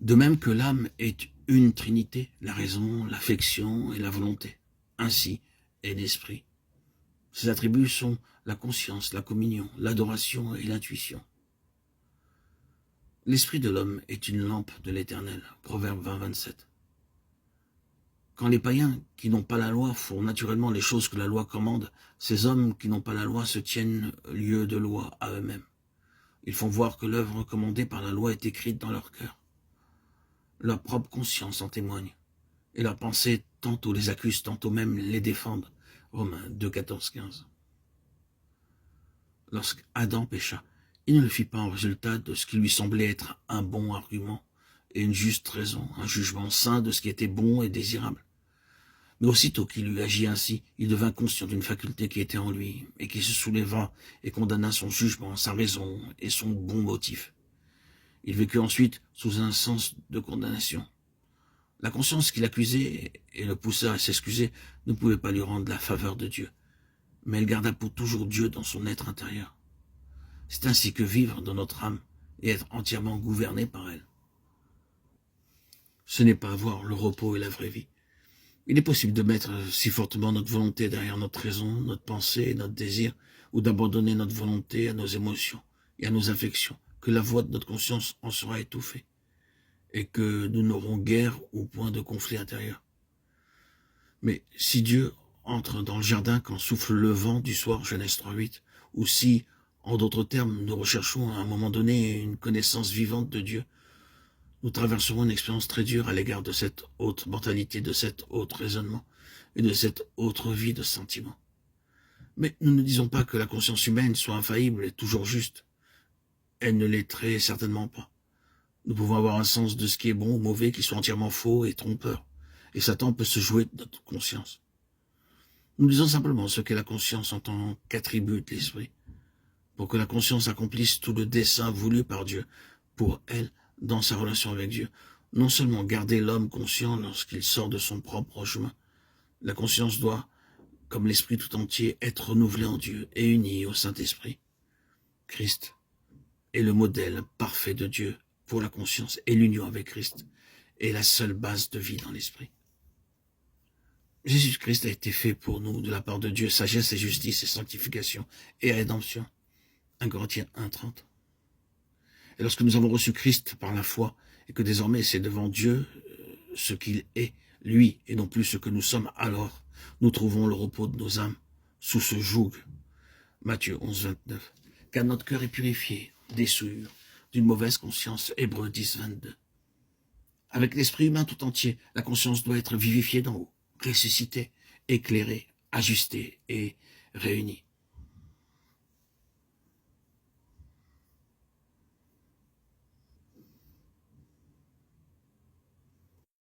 De même que l'âme est une trinité, la raison, l'affection et la volonté. Ainsi est l'esprit. Ses attributs sont la conscience, la communion, l'adoration et l'intuition. L'esprit de l'homme est une lampe de l'Éternel. Proverbe 20, 27. Quand les païens qui n'ont pas la loi font naturellement les choses que la loi commande, ces hommes qui n'ont pas la loi se tiennent lieu de loi à eux-mêmes. Ils font voir que l'œuvre commandée par la loi est écrite dans leur cœur. Leur propre conscience en témoigne, et leurs pensées tantôt les accusent, tantôt même les défendent. Romains 2, 14, 15. Lorsqu'Adam pécha, il ne le fit pas en résultat de ce qui lui semblait être un bon argument et une juste raison, un jugement sain de ce qui était bon et désirable. Mais aussitôt qu'il eut agi ainsi, il devint conscient d'une faculté qui était en lui, et qui se souleva et condamna son jugement, sa raison et son bon motif. Il vécut ensuite sous un sens de condamnation. La conscience qui l'accusait et le poussa à s'excuser ne pouvait pas lui rendre la faveur de Dieu, mais elle garda pour toujours Dieu dans son être intérieur. C'est ainsi que vivre dans notre âme et être entièrement gouverné par elle. Ce n'est pas avoir le repos et la vraie vie. Il est possible de mettre si fortement notre volonté derrière notre raison, notre pensée et notre désir, ou d'abandonner notre volonté à nos émotions et à nos affections, que la voix de notre conscience en sera étouffée, et que nous n'aurons guère ou point de conflit intérieur. Mais si Dieu entre dans le jardin quand souffle le vent du soir, Genèse 3.8, ou si, en d'autres termes, nous recherchons à un moment donné une connaissance vivante de Dieu, nous traverserons une expérience très dure à l'égard de cette haute mentalité, de cet autre raisonnement et de cette autre vie de sentiments. Mais nous ne disons pas que la conscience humaine soit infaillible et toujours juste. Elle ne l'est très certainement pas. Nous pouvons avoir un sens de ce qui est bon ou mauvais qui soit entièrement faux et trompeur, et Satan peut se jouer de notre conscience. Nous disons simplement ce qu'est la conscience en tant qu'attribut de l'esprit, pour que la conscience accomplisse tout le dessein voulu par Dieu pour elle dans sa relation avec Dieu. Non seulement garder l'homme conscient lorsqu'il sort de son propre chemin, la conscience doit, comme l'esprit tout entier, être renouvelée en Dieu et unie au Saint-Esprit. Christ est le modèle parfait de Dieu pour la conscience, et l'union avec Christ est la seule base de vie dans l'esprit. Jésus-Christ a été fait pour nous de la part de Dieu, sagesse et justice et sanctification et rédemption. 1 Corinthiens 1.30. Et lorsque nous avons reçu Christ par la foi, et que désormais c'est devant Dieu ce qu'il est, lui, et non plus ce que nous sommes, alors nous trouvons le repos de nos âmes sous ce joug. Matthieu 11.29. Car notre cœur est purifié des souillures d'une mauvaise conscience. Hébreux 10.22. Avec l'esprit humain tout entier, la conscience doit être vivifiée d'en haut, ressuscitée, éclairée, ajustée et réunie.